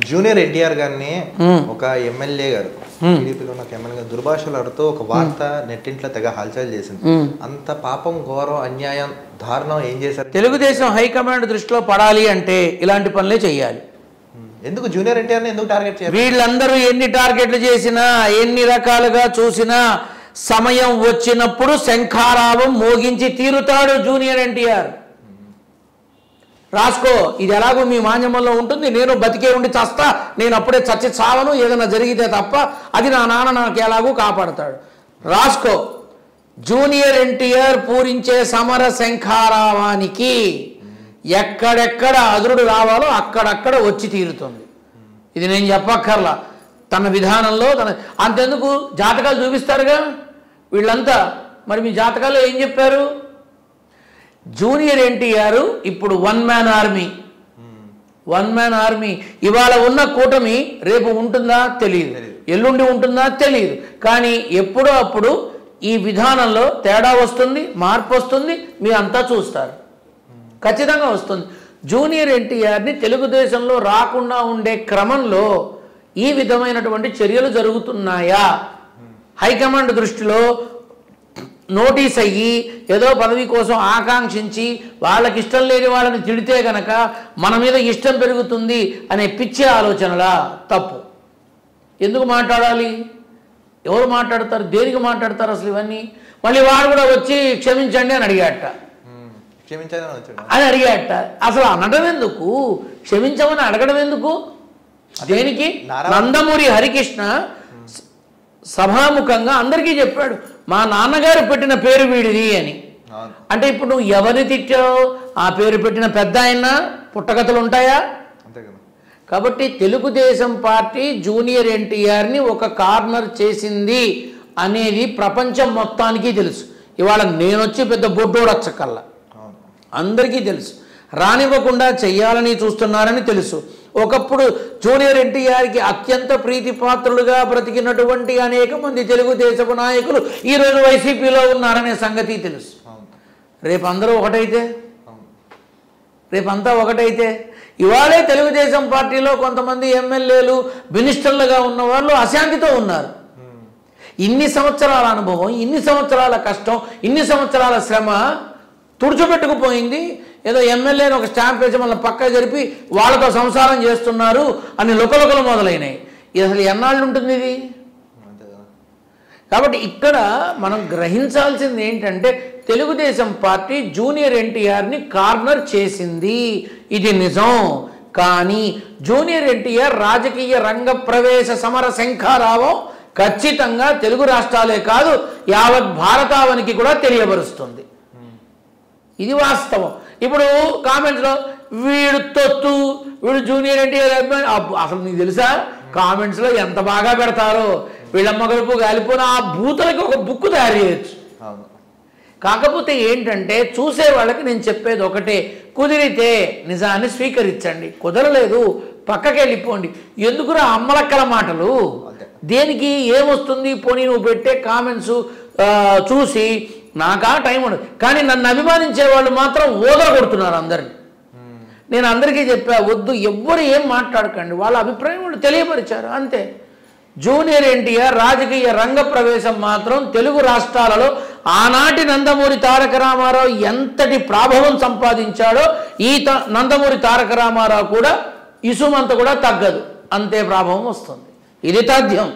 Junior NTR గారిని ఒక MLA గారు టీడీపీలో ఉన్న ఎమ్మెల్యే గారు దుర్భాషలాడుతూ ఒక వార్త నెట్టింట్లో తెగ హల్చల్ చేసింది. అంత పాపం, ఘోరం, అన్యాయం, దారుణం ఏం చేశారు? తెలుగుదేశం హైకమాండ్ దృష్టిలో పడాలి అంటే ఇలాంటి పనులే చెయ్యాలి. ఎందుకు జూనియర్ ఎన్టీఆర్ని ఎందుకు టార్గెట్ చేయాలి? వీళ్ళందరూ ఎన్ని టార్గెట్లు చేసినా, ఎన్ని రకాలుగా చూసినా, సమయం వచ్చినప్పుడు శంఖారావం మోగించి తీరుతాడు జూనియర్ ఎన్టీఆర్. రాసుకో, ఇది ఎలాగో మీ మాన్యమంలో ఉంటుంది, నేను బతికే ఉండి చస్తా, నేను అప్పుడే చచ్చి చావను, ఏదైనా జరిగితే తప్ప, అది నా నాన్న నాకు ఎలాగూ కాపాడతాడు. రాసుకో, జూనియర్ ఎన్టీఆర్ పూరించే సమర శంఖారావానికి ఎక్కడెక్కడ అదురుడు రావాలో అక్కడక్కడ వచ్చి తీరుతుంది. ఇది నేను చెప్పక్కర్లా, తన విధానంలో అంతెందుకు జాతకాలు చూపిస్తారుగా వీళ్ళంతా. మరి మీ జాతకాల్లో ఏం చెప్పారు? జూనియర్ ఎన్టీఆర్ ఇప్పుడు వన్ మ్యాన్ ఆర్మీ. ఇవాళ ఉన్న కూటమి రేపు ఉంటుందా తెలియదు, ఎల్లుండి ఉంటుందా తెలియదు. కానీ ఎప్పుడో అప్పుడు ఈ విధానంలో తేడా వస్తుంది, మార్పు వస్తుంది, మీరు అంతా చూస్తారు, ఖచ్చితంగా వస్తుంది. జూనియర్ ఎన్టీఆర్ని తెలుగుదేశంలో రాకుండా ఉండే క్రమంలో ఈ విధమైనటువంటి చర్యలు జరుగుతున్నాయా? హైకమాండ్ దృష్టిలో నోటీస్ అయ్యి ఏదో పదవి కోసం ఆకాంక్షించి వాళ్ళకి ఇష్టం లేని వాళ్ళని తిడితే గనక మన మీద ఇష్టం పెరుగుతుంది అనే పిచ్చే ఆలోచనలా? తప్పు. ఎందుకు మాట్లాడాలి? ఎవరు మాట్లాడతారు? దేనికి మాట్లాడతారు అసలు ఇవన్నీ? మళ్ళీ వాడు కూడా వచ్చి క్షమించండి అని అడిగాట, అసలు అనడం ఎందుకు? క్షమించమని అడగడం ఎందుకు? దేనికి? నందమూరి హరికృష్ణ సభాముఖంగా అందరికీ చెప్పాడు, మా నాన్నగారు పెట్టిన పేరు వీడిది అని. అంటే ఇప్పుడు నువ్వు ఎవరిని తిట్టావు? ఆ పేరు పెట్టిన పెద్ద ఆయన పుట్టగతులు ఉంటాయా? కాబట్టి తెలుగుదేశం పార్టీ జూనియర్ ఎన్టీఆర్ని ఒక కార్నర్ చేసింది అనేది ప్రపంచం మొత్తానికి తెలుసు. ఇవాళ నేనొచ్చి పెద్ద బొడ్డోడచ్చకల్లా అందరికీ తెలుసు. రానివ్వకుండా చెయ్యాలని చూస్తున్నారని తెలుసు. ఒకప్పుడు జూనియర్ ఎన్టీఆర్కి అత్యంత ప్రీతిపాత్రులుగా బ్రతికినటువంటి అనేక మంది తెలుగుదేశపు నాయకులు ఈరోజు వైసీపీలో ఉన్నారనే సంగతి తెలుసు. రేపు అందరూ ఒకటైతే, రేపంతా ఒకటైతే, ఇవాళే తెలుగుదేశం పార్టీలో కొంతమంది ఎమ్మెల్యేలు మినిస్టర్లుగా ఉన్న వాళ్ళు అశాంతితో ఉన్నారు. ఇన్ని సంవత్సరాల అనుభవం, ఇన్ని సంవత్సరాల కష్టం, ఇన్ని సంవత్సరాల శ్రమ తుడిచిపెట్టుకుపోయింది. ఏదో ఎమ్మెల్యేని ఒక స్టాంప్ వేసి మళ్ళీ పక్క జరిపి వాళ్ళతో సంసారం చేస్తున్నారు అని లుకలుకలు మొదలైనాయి. ఇది అసలు ఎన్నాళ్ళు ఉంటుంది ఇది? కాబట్టి ఇక్కడ మనం గ్రహించాల్సింది ఏంటంటే తెలుగుదేశం పార్టీ జూనియర్ ఎన్టీఆర్ని కార్నర్ చేసింది, ఇది నిజం. కానీ జూనియర్ ఎన్టీఆర్ రాజకీయ రంగ ప్రవేశ సమర శంఖారావం ఖచ్చితంగా తెలుగు రాష్ట్రాలే కాదు యావత్ భారతావనికి కూడా తెలియబరుస్తుంది. ఇది వాస్తవం. ఇప్పుడు కామెంట్స్లో వీడు తొత్తు, వీడు జూనియర్ ఎన్టీఆర్ అభిమాని, అసలు నీకు తెలుసా కామెంట్స్లో ఎంత బాగా పెడతారో? వీళ్ళమ్మ గడుపు గాలిపోయిన ఆ భూతులకి ఒక బుక్ తయారు చేయొచ్చు. కాకపోతే ఏంటంటే చూసే వాళ్ళకి నేను చెప్పేది ఒకటే, కుదిరితే నిజాన్ని స్వీకరించండి, కుదరలేదు పక్కకి వెళ్ళిపోండి. ఎందుకురా అమ్మలక్కల మాటలు? దేనికి? ఏమొస్తుంది? పోనీ నువ్వు పెట్టే కామెంట్స్ చూసి నాకా టైం ఉండదు. కానీ నన్ను అభిమానించే వాళ్ళు మాత్రం ఓదర కొడుతున్నారు అందరిని. నేను అందరికీ చెప్పా, వద్దు, ఎవ్వరు ఏం మాట్లాడకండి, వాళ్ళ అభిప్రాయం వాళ్ళు తెలియపరిచారు అంతే. జూనియర్ ఎన్టీఆర్ రాజకీయ రంగ ప్రవేశం మాత్రం తెలుగు రాష్ట్రాలలో ఆనాటి నందమూరి తారక రామారావు ఎంతటి ప్రాభవం సంపాదించాడో ఈ నందమూరి తారక రామారావు కూడా ఇసుమంత కూడా తగ్గదు, అంతే ప్రాభవం వస్తుంది. ఇది తథ్యం.